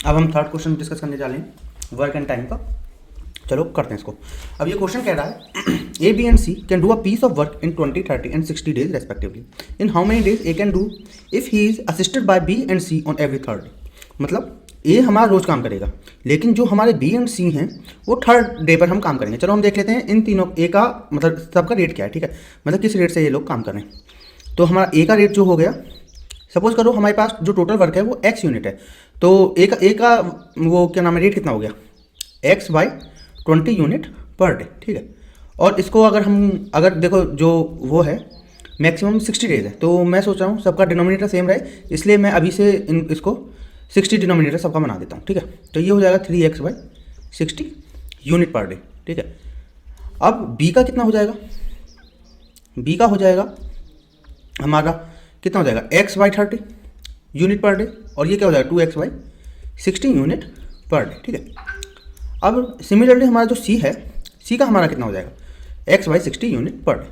अब हम third question discuss करने जा रहे हैं वर्क एंड टाइम का। चलो करते हैं इसको। अब ये क्वेश्चन कह रहा है A B and C can do a piece of work in 20, 30 and 60 days respectively. In how many days A can do if he is assisted by B and C on every third. मतलब A हमारा रोज काम करेगा, लेकिन जो हमारे B and सी हैं वो third day पर हम काम करेंगे। चलो हम देख लेते हैं इन तीनों ए का मतलब सबका रेट क्या है, ठीक है, मतलब किस रेट से ये लोग काम कर रहे हैं। तो हमारा ए का रेट जो हो गया, सपोज करो हमारे पास जो टोटल वर्क है वो एक्स यूनिट है, तो ए का वो क्या नाम है रेट कितना हो गया, x by 20 unit per day, ठीक है। और इसको अगर देखो जो वो है मैक्सिमम 60 डेज है, तो मैं सोच रहा हूँ सबका डिनोमिनेटर सेम रहे, इसलिए मैं अभी से इसको 60 डिनोमिनेटर सबका बना देता हूँ, ठीक है। तो ये हो जाएगा 3x by 60 unit per day, ठीक है। अब बी का कितना हो जाएगा, बी का हो जाएगा हमारा कितना हो जाएगा x by 30 unit per day, और ये क्या हो जाएगा 2x by 60 unit per day, ठीक है। अब सिमिलरली हमारा जो सी है, सी का हमारा कितना हो जाएगा x by 60 unit per day,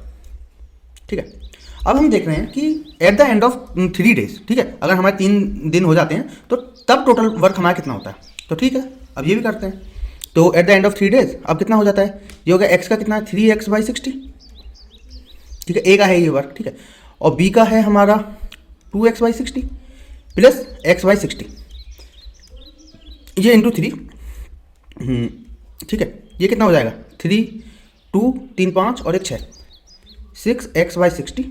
ठीक है। अब हम देख रहे हैं कि at the end of 3 days, ठीक है, अगर हमारे 3 दिन हो जाते हैं तो तब टोटल वर्क हमारा कितना होता है। तो ठीक है, अब ये भी करते हैं। तो at the end of 3 days अब कितना हो जाता है, ये हो गया x का कितना है 3x बाई 60, ठीक है, ए का है ये वर्क, ठीक है। और बी का है हमारा 2x by 60 plus x by 60, ये इंटू 3, ठीक है। ये कितना हो जाएगा 3, 2, 3, 5 और एक 6, 6x बाई 60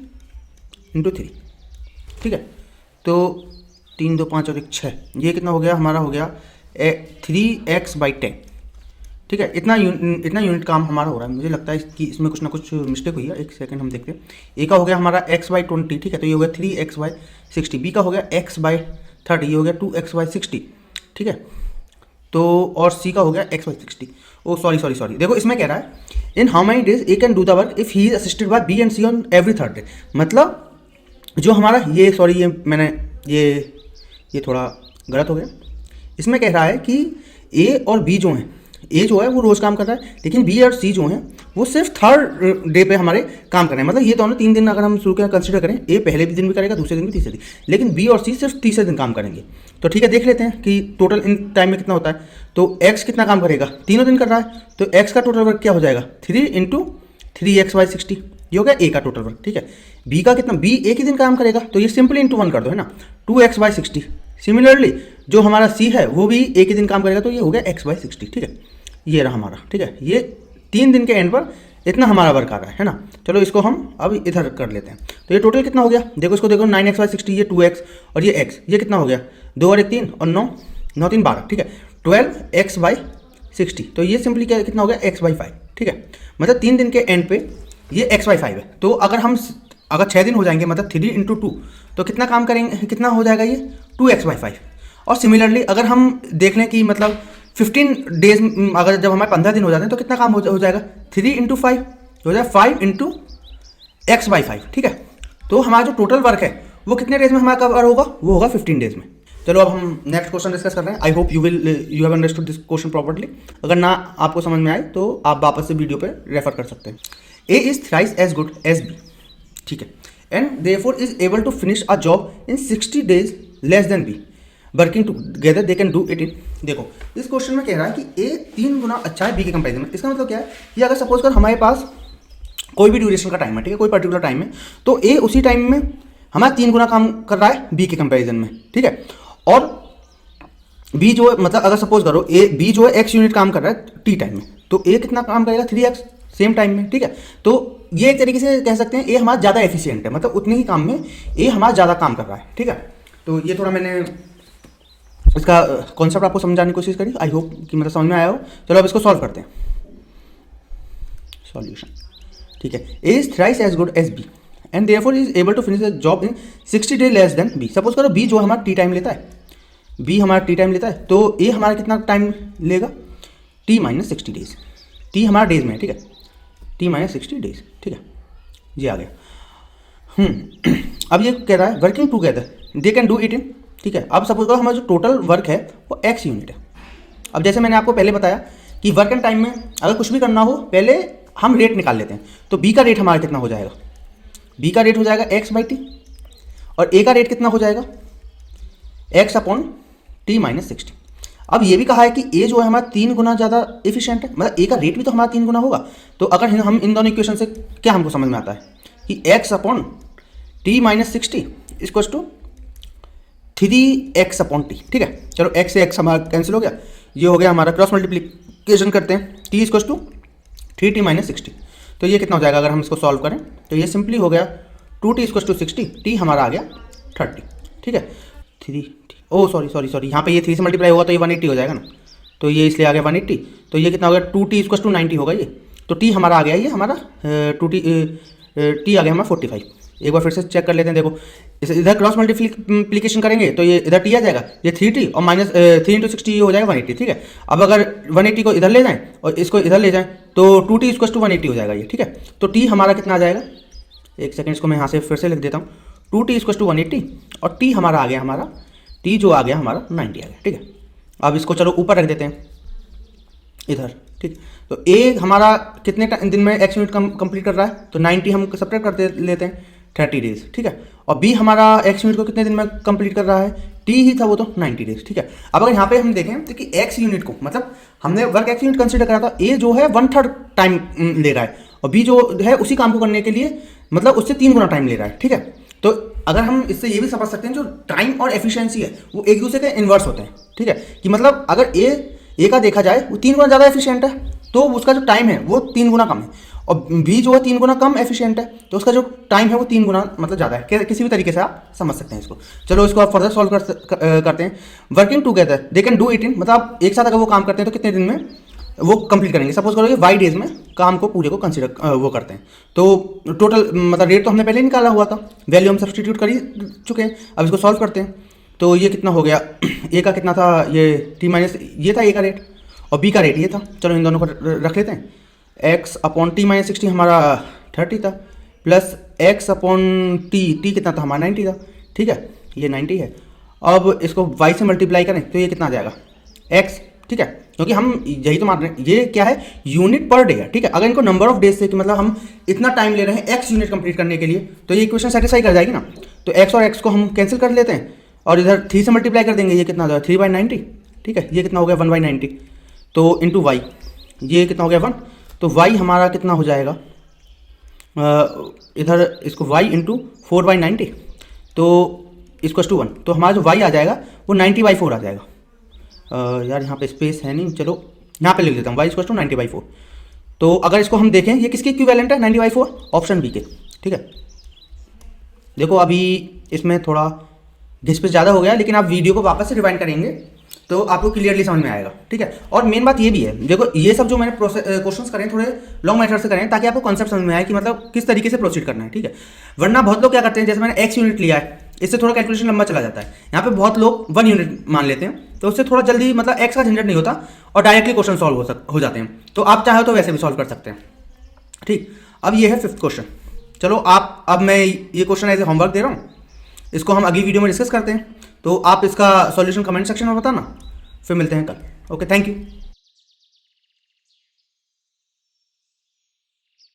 इंटू 3, ठीक है। तो 3, 2, 5 और एक 6, ये कितना हो गया हमारा, हो गया 3x बाई 10, ठीक है। इतना यूनिट काम हमारा हो रहा है। मुझे लगता है कि इसमें कुछ ना कुछ मिस्टेक हुई है, एक सेकंड हम देखते हैं। ए का हो गया हमारा x बाई 20, ठीक है, तो ये हो गया 3x बाई 60। बी का हो गया x बाई 30, ये हो गया 2x बाई 60, ठीक है। तो और सी का हो गया x बाई 60। ओ सॉरी, देखो इसमें कह रहा है in how many days A can do the work if he is assisted by B and C on every third day. मतलब जो हमारा ये मैंने ये थोड़ा गलत हो गया। इसमें कह रहा है कि ए और बी जो हैं, ए जो है वो रोज़ काम कर रहा है, लेकिन बी और सी जो हैं वो सिर्फ थर्ड डे पे हमारे काम कर रहे हैं। मतलब ये दोनों 3 दिन अगर हम शुरू कंसिडर करें, ए पहले भी दिन भी करेगा, दूसरे दिन भी, तीसरे दिन, लेकिन बी और सी सिर्फ तीसरे दिन काम करेंगे। तो ठीक है, देख लेते हैं कि टोटल इन टाइम में कितना होता है। तो एक्स कितना काम करेगा, तीनों दिन कर रहा है, तो एक्स का टोटल वर्क क्या हो जाएगा 3 इंटू 3x बाई 60, ये हो गया ए का टोटल वर्क, ठीक है। बी का कितना, बी एक ही दिन काम करेगा, तो ये सिंपली इंटू 1 कर दो, है ना, 2x बाई 60। सिमिलरली जो हमारा सी है वो भी एक ही दिन काम करेगा, तो ये हो गया x बाई 60, ठीक है। ये रहा हमारा, ठीक है। ये 3 दिन के एंड पर इतना हमारा वर्क आ रहा है ना। चलो इसको हम अब इधर कर लेते हैं। तो ये टोटल कितना हो गया, देखो इसको देखो 9x बाई 60, ये 2x और ये x, ये कितना हो गया 2 और 1 3 और 9, 9 3 12, ठीक है, 12x बाई 60। तो ये सिंपली क्या कितना हो गया x बाई 5, ठीक है। मतलब 3 दिन के एंड पे ये x बाई 5 है। तो अगर 6 दिन हो जाएंगे मतलब 3 इंटू 2, तो कितना काम करेंगे, कितना हो जाएगा ये 2x बाई 5। और सिमिलरली अगर हम देख लें कि मतलब 15 डेज, अगर जब हमारे 15 दिन हो जाते हैं तो कितना काम हो जाएगा 3 इंटू 5, हो जाएगा 5 इंटू एक्स बाई 5, ठीक है। तो हमारा जो टोटल वर्क है वो कितने डेज में हमारा कवर होगा, वो होगा 15 डेज में। चलो अब हम नेक्स्ट क्वेश्चन डिस्कस कर रहे हैं। I hope you have understood this question properly. अगर ना आपको समझ में आए तो आप वापस से वीडियो पे रेफर कर सकते हैं। A is thrice as good as B, ठीक है, and therefore is able to finish a job in 60 days less than B, working together they can do it in. देखो इस क्वेश्चन में कह रहा है कि ए 3 गुना अच्छा है बी के कंपेरिजन में। इसका मतलब क्या है कि अगर सपोज कर हमारे पास कोई भी ड्यूरेशन का टाइम है, ठीक है, कोई पर्टिकुलर टाइम में, तो ए उसी टाइम में हमारा 3 गुना काम कर रहा है बी के कंपेरिजन में, ठीक है। और बी जो है, मतलब अगर सपोज करो बी जो है एक्स यूनिट काम कर रहा है टी टाइम में, तो ए कितना काम करेगा 3x सेम टाइम में, ठीक है। तो ये एक तरीके से कह सकते हैं ए हमारा ज़्यादा एफिशिएंट है, मतलब उतने ही काम में ए हमारा ज़्यादा काम कर रहा है, ठीक है। तो ये थोड़ा मैंने इसका कॉन्सेप्ट आपको समझाने की कोशिश करी। आई होप कि मतलब समझ में आया हो। चलो अब इसको सॉल्व करते हैं। सॉल्यूशन, ठीक है, A is thrice as good as B and therefore is able to finish the job in 60 days less than B. Suppose करो बी जो हमारा टी टाइम लेता है, बी हमारा टी टाइम लेता है, तो ए हमारा कितना टाइम लेगा टी माइनस 60 डेज। टी हमारा डेज में है, ठीक है, टी माइनस 60 डेज, ठीक है, ये आ गया। अब ये कह रहा है working together they can do it इन, ठीक है। अब सपोज करो हमारा जो टोटल वर्क है वो x यूनिट है। अब जैसे मैंने आपको पहले बताया कि वर्क एंड टाइम में अगर कुछ भी करना हो पहले हम रेट निकाल लेते हैं। तो b का रेट हमारा कितना हो जाएगा, b का रेट हो जाएगा x बाई टी, और a का रेट कितना हो जाएगा x अपॉन टी माइनस 60। अब ये भी कहा है कि ए जो है हमारा 3 गुना ज़्यादा एफिशिएंट है, मतलब ए का रेट भी तो हमारा 3 गुना होगा। तो अगर हम इन दोनों इक्वेशन से क्या हमको समझ में आता है कि x upon T minus 60 equal to 3x upon T. ठीक है, चलो x से x हमारा कैंसिल हो गया, ये हो गया हमारा, क्रॉस मल्टीप्लिकेशन करते हैं, t equal to 3t minus 60। तो ये कितना हो जाएगा अगर हम इसको सॉल्व करें, तो ये सिंपली हो गया 2t इक्वल टू 60, t हमारा आ गया 30। ठीक है, 3 ओ सॉरी यहाँ पे ये 3 से मल्टीप्लाई होगा तो ये 180 हो जाएगा ना, तो ये इसलिए आ गया 180। तो ये कितना हो गया 2t इक्वल टू 90 होगा ये, तो t हमारा आ गया ये हमारा 2t t आ गया हमारा 45। एक बार फिर से चेक कर लेते हैं, देखो इधर क्रॉस मल्टीप्लिकेशन करेंगे तो ये इधर t आ जाएगा, ये 3t और माइनस 3 इंटू 60 ये हो जाएगा 180। ठीक है, अब अगर 180 को इधर ले जाएं और इसको इधर ले जाएं तो 2t इक्वल टू 180 हो जाएगा ये। ठीक है, तो t हमारा कितना आ जाएगा, एक सेकेंड इसको मैं यहाँ से फिर से लिख देता हूँ, 2t इक्वल टू 180 और t हमारा आ गया, हमारा t जो आ गया हमारा 90 आ गया। ठीक है, अब इसको चलो ऊपर रख देते हैं इधर। ठीक, तो a हमारा कितने दिन में x यूनिट कंप्लीट कर रहा है, तो 90 हम सब्ट्रैक्ट करते लेते हैं 30 डेज। ठीक है, और b हमारा x यूनिट को कितने दिन में कंप्लीट कर रहा है, t ही था वो तो 90 डेज। ठीक है, अब अगर यहाँ पे हम देखें तो कि x यूनिट को, मतलब हमने वर्क x यूनिट कंसिडर करा था, a जो है 1/3 टाइम ले रहा है और b जो है उसी काम को करने के लिए मतलब उससे 3 गुना टाइम ले रहा है। ठीक है, तो अगर हम इससे ये भी समझ सकते हैं जो टाइम और एफिशिएंसी है वो एक दूसरे के इन्वर्स होते हैं। ठीक है, कि मतलब अगर ए का देखा जाए वो 3 गुना ज़्यादा एफिशिएंट है तो उसका जो टाइम है वो 3 गुना कम है, और बी जो है 3 गुना कम एफिशिएंट है तो उसका जो टाइम है वो 3 गुना मतलब ज़्यादा है। किसी भी तरीके से आप समझ सकते हैं इसको। चलो इसको आप फर्दर सॉल्व करते हैं। Working together they can do it इन, मतलब आप एक साथ अगर वो काम करते हैं तो कितने दिन में वो कंप्लीट करेंगे। सपोज करो ये वाई डेज में काम को पूरे को कंसिडर वो करते हैं, तो टोटल मतलब रेट तो हमने पहले निकाला हुआ था, वैल्यू हम सब्सटीट्यूट कर ही चुके हैं। अब इसको सॉल्व करते हैं, तो ये कितना हो गया, ए का कितना था, ये टी माइनस ये था ए का रेट और बी का रेट ये था। चलो इन दोनों को रख लेते हैं, एक्स अपॉन टी माइनस 60 हमारा 30 था, प्लस एक्स अपॉन टी कितना था हमारा 90 था। ठीक है, ये 90 है। अब इसको वाई से मल्टीप्लाई करें तो ये कितना आ जाएगा एक्स। ठीक है, क्योंकि हम यही तो मान रहे हैं, ये क्या है यूनिट पर डे है। ठीक है, अगर इनको नंबर ऑफ डेज से कि मतलब हम इतना टाइम ले रहे हैं एक्स यूनिट कंप्लीट करने के लिए, तो ये इक्वेशन सेटिस्फाई कर जाएगी ना। तो एक्स और एक्स को हम कैंसिल कर लेते हैं और इधर 3 से मल्टीप्लाई कर देंगे, ये कितना हो जाएगा 3/90। ठीक है, ये कितना हो गया 1/90, तो इंटू वाई, ये कितना हो गया 1, तो वाई हमारा कितना हो जाएगा इधर इसको वाई इंटू 4/90, तो इसको 1, तो हमारा जो वाई आ जाएगा वो 90/4 आ जाएगा। यार यहाँ पे स्पेस है नहीं, चलो यहाँ पे लिख देता हूँ वाई इक्वल टू 90/4। तो अगर इसको हम देखें ये किसके इक्विवेलेंट है 90/4, ऑप्शन बी के। ठीक है, देखो अभी इसमें थोड़ा घिसपिस ज़्यादा हो गया, लेकिन आप वीडियो को वापस से रिवाइंड करेंगे तो आपको क्लियरली समझ में आएगा। ठीक है, और मेन बात ये भी है, देखो ये सब जो मैंने क्वेश्चंस करें थोड़े लॉन्ग मेथड से करें ताकि आपको कॉन्सेप्ट समझ में आए कि मतलब किस तरीके से प्रोसीड करना है। ठीक है, वरना बहुत लोग क्या करते हैं, जैसे मैंने एक्स यूनिट लिया है, इससे थोड़ा कैलकुलेशन लंबा चला जाता है। यहाँ पे बहुत लोग 1 यूनिट मान लेते हैं, तो उससे थोड़ा जल्दी मतलब एक्स का झंझट नहीं होता और डायरेक्टली क्वेश्चन सॉल्व हो जाते हैं। तो आप चाहो तो वैसे भी सॉल्व कर सकते हैं। ठीक, अब ये है 5th क्वेश्चन। चलो अब मैं ये क्वेश्चन एज ए होमवर्क दे रहा हूँ, इसको हम अगली वीडियो में डिस्कस करते हैं। तो आप इसका सॉल्यूशन कमेंट सेक्शन में बताना, फिर मिलते हैं कल। Okay, thank you.